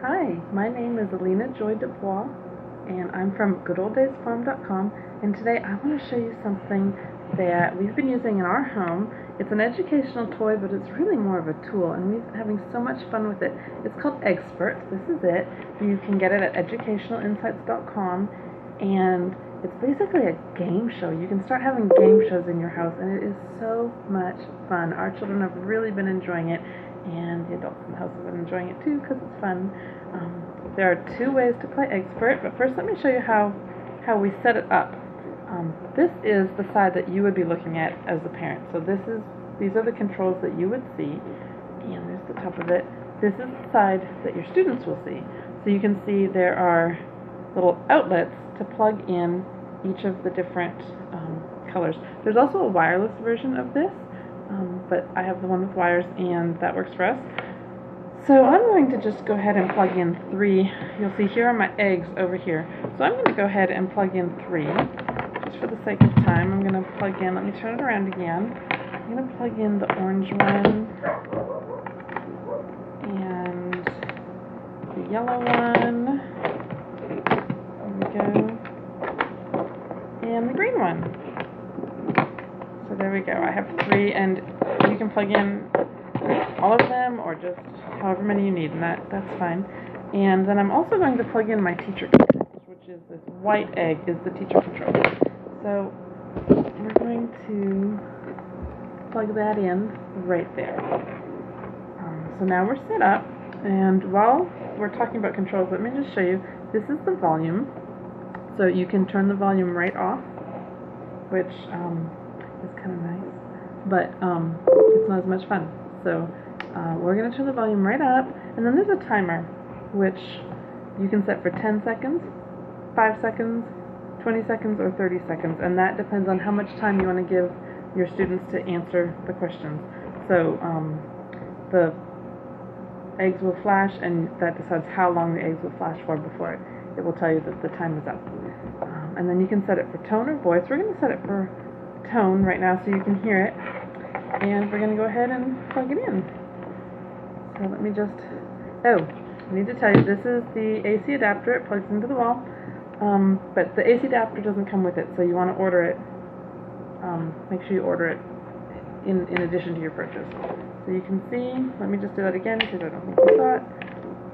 Hi, my name is Alina Joy Dubois, and I'm from GoodOldDaysFarm.com, and today I want to show you something that we've been using in our home. It's an educational toy, but it's really more of a tool, and we've been having so much fun with it. It's called Eggspert. This is it. You can get it at educationalinsights.com, and it's basically a game show. You can start having game shows in your house, and it is so much fun. Our children have really been enjoying it, and the adults in the house have been enjoying it too because it's fun. There are two ways to play Eggspert, but first let me show you how we set it up. This is the side that you would be looking at as the parent. So these are the controls that you would see, and there's the top of it. This is the side that your students will see. So you can see there are little outlets to plug in each of the different colors. There's also a wireless version of this, but I have the one with wires, and that works for us. So I'm going to just go ahead and plug in 3. You'll see here are my eggs over here. So I'm going to go ahead and plug in 3. Just for the sake of time, I'm going to plug in, let me turn it around again. I'm going to plug in the orange one, and the yellow one, there we go, and the green one. So there we go, I have 3, and you can plug in all of them or just however many you need, and that's fine. And then I'm also going to plug in my teacher controls, which is this white egg is the teacher control. So we're going to plug that in right there. So now we're set up, and while we're talking about controls, let me just show you. This is the volume, so you can turn the volume right off, which is kind of nice, but it's not as much fun. So we're going to turn the volume right up, and then there's a timer, which you can set for 10 seconds, 5 seconds, 20 seconds, or 30 seconds, and that depends on how much time you want to give your students to answer the questions. So the eggs will flash, and that decides how long the eggs will flash for before it will tell you that the time is up. And then you can set it for tone or voice. We're going to set it for tone right now so you can hear it. And we're going to go ahead and plug it in. So let me just, I need to tell you, this is the AC adapter. It plugs into the wall, but the AC adapter doesn't come with it, so you want to order it. Make sure you order it in addition to your purchase. So you can see, let me just do that again because I don't think you saw it.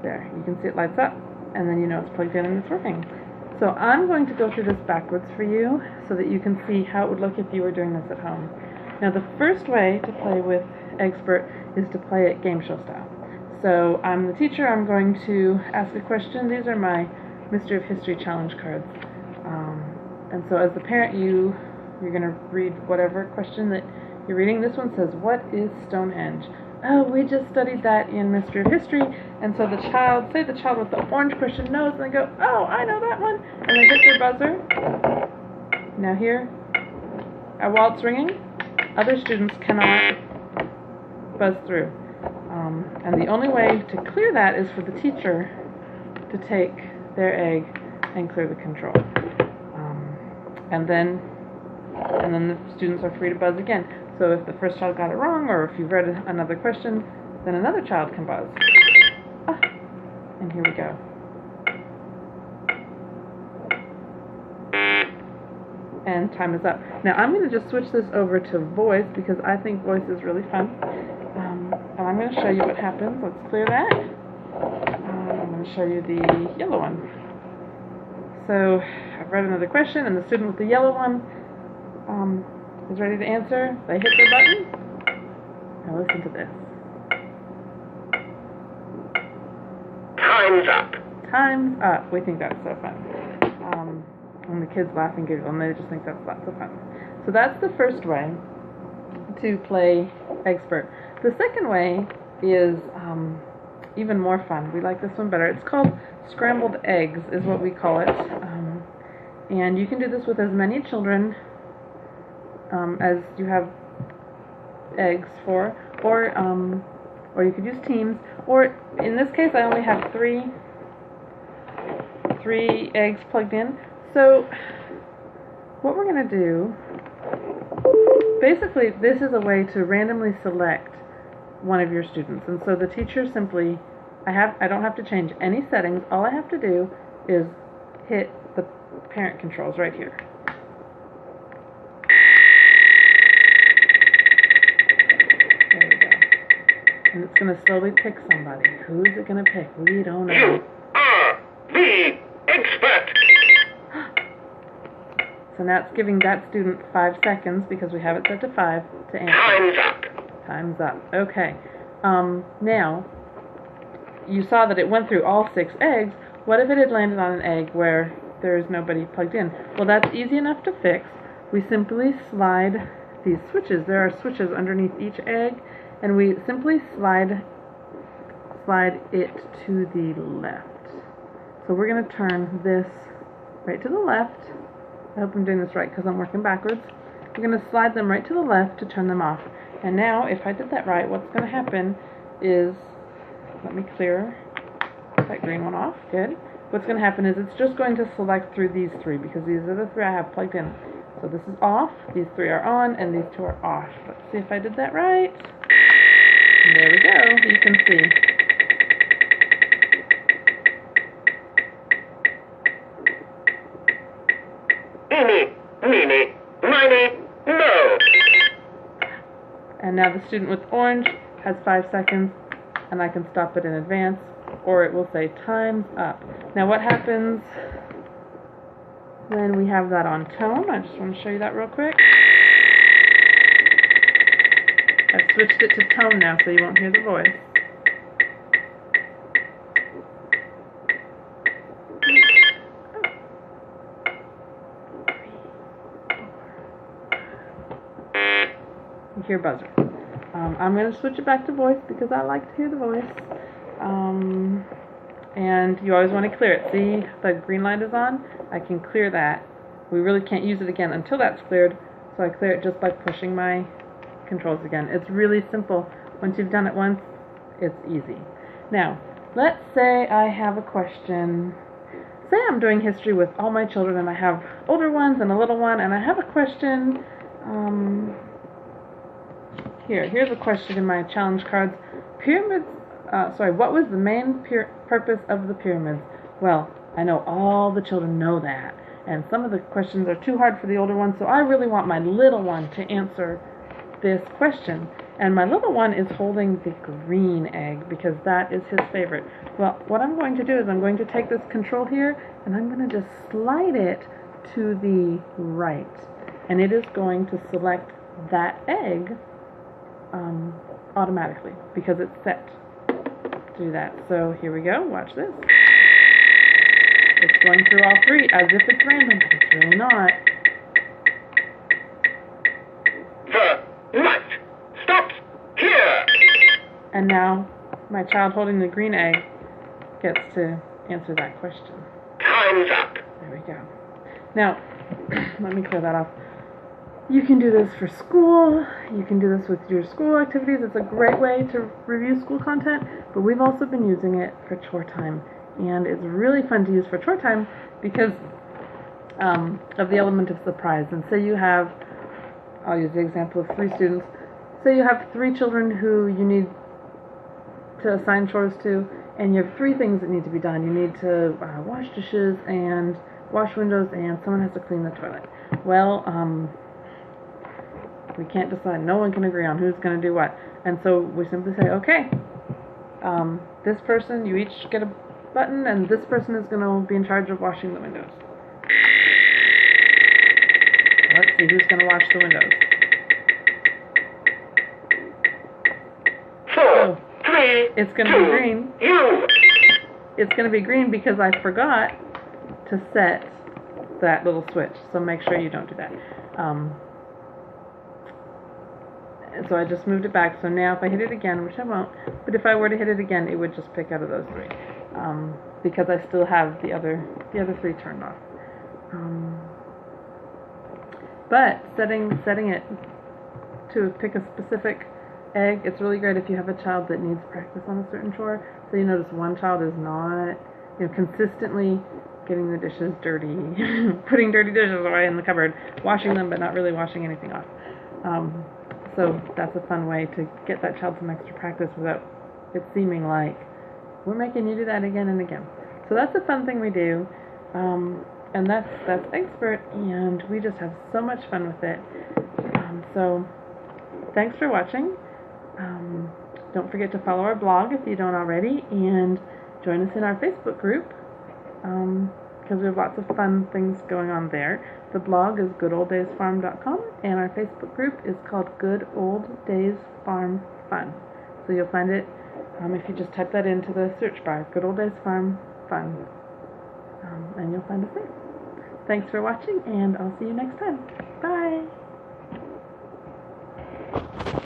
There, you can see it lights up, and then you know it's plugged in and it's working. So I'm going to go through this backwards for you so that you can see how it would look if you were doing this at home. Now the first way to play with Eggspert is to play it game show style. So I'm the teacher, I'm going to ask a question. These are my Mystery of History challenge cards. And so as the parent, you're going to read whatever question that you're reading. This one says, what is Stonehenge? Oh, we just studied that in Mystery of History. And so the child with the orange question knows, and they go, oh, I know that one. And they hit their buzzer. Now here, while it's ringing, other students cannot buzz through. And the only way to clear that is for the teacher to take their egg and clear the control. And then the students are free to buzz again. So if the first child got it wrong, or if you've read another question, then another child can buzz. And here we go. And time is up. Now I'm going to just switch this over to voice because I think voice is really fun. And I'm going to show you what happens. Let's clear that. I'm going to show you the yellow one. So I've read another question, and the student with the yellow one is ready to answer. They hit their button. Now listen to this. Time's up. Time's up. We think that's so fun. And the kids laugh and giggle, and they just think that's lots of fun. So that's the first way to play Eggspert. The second way is even more fun. We like this one better. It's called Scrambled Eggs is what we call it. And you can do this with as many children as you have eggs for, or you could use teams, or in this case I only have three eggs plugged in. So what we're going to do, basically this is a way to randomly select one of your students, and so the teacher simply I don't have to change any settings. All I have to do is hit the parent controls right here. There we go. And it's going to slowly pick somebody. Who's it going to pick? We don't know. You are the Eggspert. So now it's giving that student 5 seconds, because we have it set to 5, to answer. Time's up. Time's up. Okay. Now, you saw that it went through all 6 eggs. What if it had landed on an egg where there's nobody plugged in? Well, that's easy enough to fix. We simply slide these switches. There are switches underneath each egg, and we simply slide it to the left. So we're going to turn this right to the left. I hope I'm doing this right because I'm working backwards. We're going to slide them right to the left to turn them off. And now, if I did that right, what's going to happen is, let me clear that green one off. Good. What's going to happen is it's just going to select through these 3, because these are the 3 I have plugged in. So this is off, these 3 are on, and these 2 are off. Let's see if I did that right. And there we go. You can see. Eeny, meeny, miny, mo. And now the student with orange has 5 seconds, and I can stop it in advance, or it will say time's up. Now what happens when we have that on tone? I just want to show you that real quick. I've switched it to tone now so you won't hear the voice. You hear buzzer. I'm going to switch it back to voice because I like to hear the voice. And you always want to clear it. See, the green light is on. I can clear that. We really can't use it again until that's cleared, so I clear it just by pushing my controls again. It's really simple. Once you've done it once, it's easy. Now, let's say I have a question. Say I'm doing history with all my children, and I have older ones and a little one, and I have a question. Here's a question in my challenge cards. What was the main purpose of the pyramids? Well, I know all the children know that, and some of the questions are too hard for the older ones, so I really want my little one to answer this question. And my little one is holding the green egg because that is his favorite. Well, what I'm going to do is I'm going to take this control here, and I'm going to just slide it to the right, and it is going to select that egg automatically because it's set to do that. So here we go. Watch this. It's going through all 3 as if it's random, but it's really not. The light stops here. And now my child holding the green egg gets to answer that question. Time's up. There we go. Now, let me clear that off. You can do this for school. You can do this with your school activities. It's a great way to review school content, but we've also been using it for chore time. And it's really fun to use for chore time because of the element of surprise. And say you have, I'll use the example of 3 students. Say you have 3 children who you need to assign chores to, and you have 3 things that need to be done. You need to wash dishes and wash windows, and someone has to clean the toilet. Well, we can't decide. No one can agree on who's going to do what. And so we simply say, okay, this person, you each get a button, and this person is going to be in charge of washing the windows. Let's see who's going to wash the windows. 4, 3, it's going to be green. It's going to be green because I forgot to set that little switch. So make sure you don't do that. So I just moved it back. So now if I hit it again, which I won't, but if I were to hit it again, it would just pick out of those 3 because I still have the other 3 turned off. But setting it to pick a specific egg, it's really great if you have a child that needs practice on a certain chore. So you notice one child is not, consistently getting the dishes dirty, putting dirty dishes away in the cupboard, washing them but not really washing anything off. So that's a fun way to get that child some extra practice without it seeming like we're making you do that again and again. So that's a fun thing we do. And that's Eggspert, and we just have so much fun with it. So thanks for watching. Don't forget to follow our blog if you don't already, and join us in our Facebook group, because we have lots of fun things going on there. The blog is goodoldaysfarm.com, and our Facebook group is called Good Old Days Farm Fun. So you'll find it if you just type that into the search bar, Good Old Days Farm Fun, and you'll find us there. Thanks for watching, and I'll see you next time. Bye!